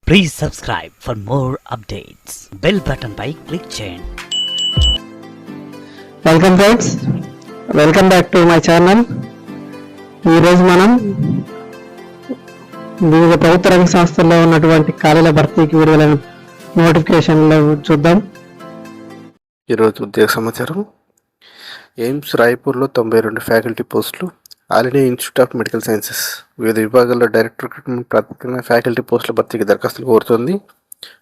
Please subscribe for more updates. Bell button పై click చేయండి. Welcome friends, welcome back to my channel. ఈరోజు మనం వివిధ ప్రభుత్వ రంగ సంస్థల్లో ఉన్నటువంటి ఖాళీల భర్తీకి విడుదలైన నోటిఫికేషన్లు చూద్దాం. ఈరోజు ఉద్యోగ సమాచారం. ఎయిమ్స్ రాయ్పూర్లో 92 ఫ్యాకల్టీ పోస్టులు. All India institute of medical sciences వివిధ విభాగాల్లో డైరెక్టర్ రిక్రూట్మెంట్ ప్రాతిపదికన ఫ్యాకల్టీ పోస్టుల భర్తీకి దరఖాస్తులు కోరుతుంది.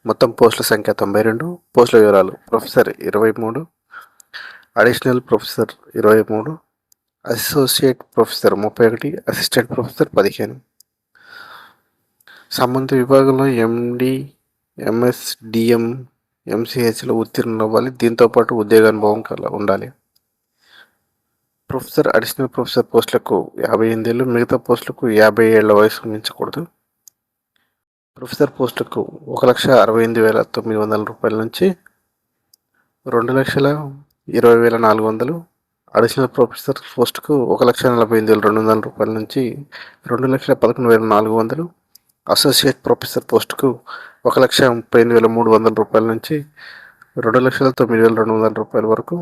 మొత్తం పోస్టుల సంఖ్య 92. పోస్టుల వివరాలు: professor 23, additional professor 23, associate professor 31, assistant professor 15. సంబంధిత విభాగంలో ఎండి, ఎంఎస్, డిఎం, ఎంసీహెచ్లో ఉత్తీర్ణులు అవ్వాలి. దీంతోపాటు ఉద్యోగానుభవం ఉండాలి. ప్రొఫెసర్, అడిషనల్ ప్రొఫెసర్ పోస్టులకు 58 ఏళ్ళు, మిగతా పోస్టులకు 50 ఏళ్ల వయసు మించకూడదు. ప్రొఫెసర్ పోస్టులకు 1,68,900 రూపాయల నుంచి 2,20,400. అడిషనల్ ప్రొఫెసర్ పోస్టుకు 1,48,200 రూపాయల నుంచి 2,11,400. అసోసియేట్ ప్రొఫెసర్ పోస్టుకు 1,38,300 రూపాయల నుంచి 2,09,200 రూపాయల వరకు.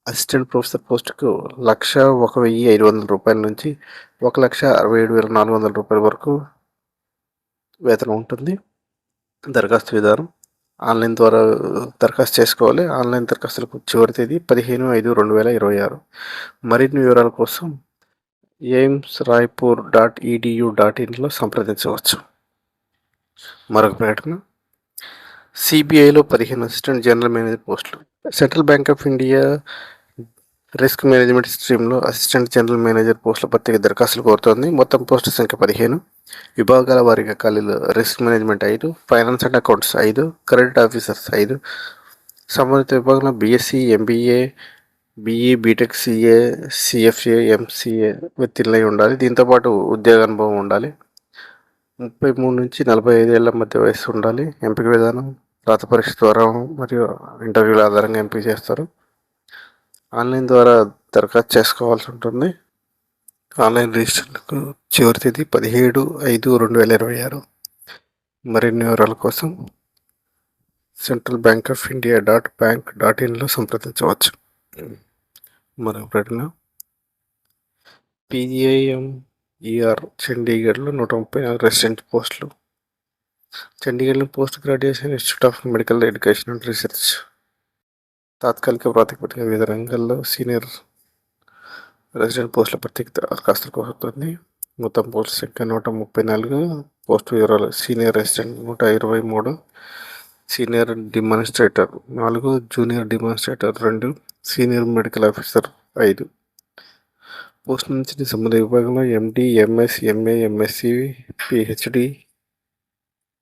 అసిస్టెంట్ ప్రొఫెసర్ పోస్టుకు 1,01,500 రూపాయల నుంచి 1,67,400 రూపాయల వరకు వేతనం ఉంటుంది. దరఖాస్తు విధానం: ఆన్లైన్ ద్వారా దరఖాస్తు చేసుకోవాలి. ఆన్లైన్ దరఖాస్తులకు చివరి తేదీ 15/5/2026. మరిన్ని వివరాల కోసం aimsraipur.edu.inలో సంప్రదించవచ్చు. మరొక ప్రకటన: సిబిఐలో 15 అసిస్టెంట్ జనరల్ మేనేజర్ పోస్టులు. Central bank of India risk management స్ట్రీమ్లో అసిస్టెంట్ జనరల్ మేనేజర్ పోస్టుల భర్తీకి దరఖాస్తులు కోరుతోంది. మొత్తం పోస్టుల సంఖ్య 15. విభాగాల వారీగా ఖాళీలు: risk management 5, finance and accounts 5, credit officers 5. సంబంధిత విభాగంలో BSc, MBA, BE, BTech, CA, CFA, MCA ఉత్తీర్ణులై ఉండాలి. దీంతోపాటు ఉద్యోగానుభవం ఉండాలి. 33 నుంచి 45 ఏళ్ల మధ్య వయసు ఉండాలి. ఎంపిక విధానం: రాత పరీక్ష ద్వారా మరియు ఇంటర్వ్యూల ఆధారంగా ఎంపిక చేస్తారు. ఆన్లైన్ ద్వారా దరఖాస్తు చేసుకోవాల్సి ఉంటుంది. ఆన్లైన్ రిజిస్ట్రేషన్కు చివరి తేదీ 17/5/2026. మరిన్ని వివరాల కోసం సెంట్రల్ బ్యాంక్ ఆఫ్ ఇండియా .bank.inలో సంప్రదించవచ్చు. మరొక ప్రకటన: పీజీఐఎంఈఆర్ చండీగఢ్లో 134 రెసిడెంట్ పోస్టులు. చండీగఢ్లో post graduation institute of medical education and research తాత్కాలిక ప్రాతిపదిక వివిధ రంగాల్లో సీనియర్ రెసిడెంట్ పోస్టుల భర్తీకి దరఖాస్తులు కోరుతుంది. మొత్తం పోస్టుల సంఖ్య 134. పోస్టు వివరాలు: senior resident 123, senior demonstrator 4, junior demonstrator 2, senior medical officer 5. Post నుంచి సంబంధిత విభాగంలో MD, MS, MA, MSc, PhD,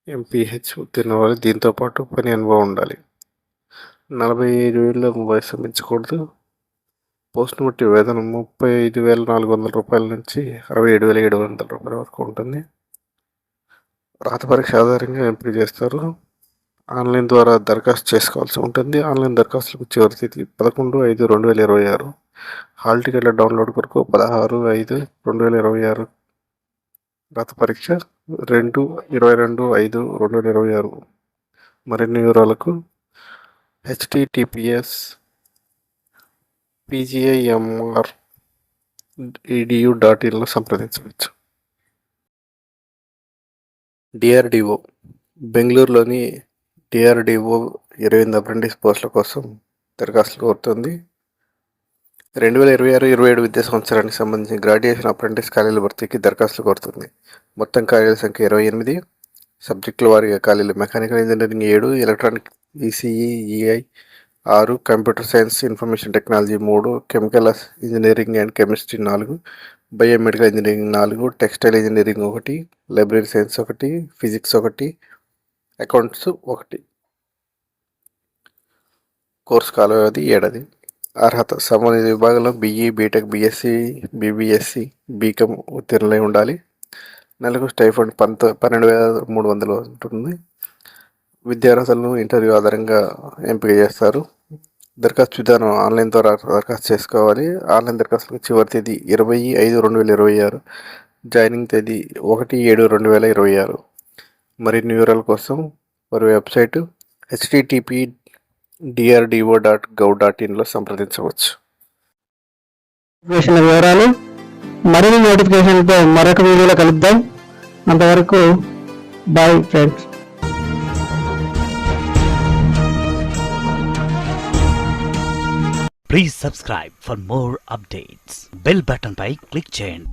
MPH ఉత్తీర్ణ అవ్వాలి. దీంతోపాటు పని అనుభవం ఉండాలి. 45 ఏళ్ళ వయసు మించకూడదు. పోస్టును బట్టి వేతనం 35,400 రూపాయల నుంచి 67,700 రూపాయల వరకు ఉంటుంది. రాత పరీక్ష ఆధారంగా ఎంపిక చేస్తారు. ఆన్లైన్ ద్వారా దరఖాస్తు చేసుకోవాల్సి ఉంటుంది. ఆన్లైన్ దరఖాస్తులకు చివరి తేదీ 11/5/2026. హాల్ టికెట్ల డౌన్లోడ్ కొరకు 16/5/2026. రాత పరీక్ష 22/5/2026. మరిన్ని వివరాలకు https://pgimr.edu.inలో సంప్రదించవచ్చు. డిఆర్డిఓ బెంగళూరులోని డిఆర్డిఓ 28 అప్రెంటిస్ పోస్టుల కోసం దరఖాస్తులు కోరుతుంది. 2026-27 విద్యా సంవత్సరానికి సంబంధించిన గ్రాడ్యుయేషన్ అప్రెంటిస్ ఖాళీల భర్తీకి దరఖాస్తులు కోరుతుంది. మొత్తం ఖాళీల సంఖ్య 28. సబ్జెక్టుల వారీగా ఖాళీలు: mechanical engineering 7, electronic ECE, EI 6, computer science information technology 3, chemical engineering and chemistry 4, biomedical engineering 4, textile engineering 1, library science 1, physics 1, accounts 1. Course కాల వ్యవధి 7 ఏడాది. అర్హత: సంబంధిత విభాగంలో BE, BTech, BSc, BBSc, BCom ఉత్తీర్ణులై ఉండాలి. నెలకు స్టైఫండ్ 12,300 ఉంటుంది. విద్యార్హతలను ఇంటర్వ్యూ ఆధారంగా ఎంపిక చేస్తారు. దరఖాస్తు విధానం: ఆన్లైన్ ద్వారా దరఖాస్తు చేసుకోవాలి. ఆన్లైన్ దరఖాస్తులకు చివరి తేదీ 20/5/2026. జాయినింగ్ తేదీ 1/7/2026. మరిన్ని వివరాల కోసం వారి వెబ్సైటు http://drdo.gov.in సంప్రదించవచ్చు. నోటిఫికేషన్ల వివరాలు మరిన్ని నోటిఫికేషన్లతో మరొక వీడియోలో కలుద్దాం. అంతవరకు bye friends. Please subscribe for more updates. Bell button పై click చేయండి.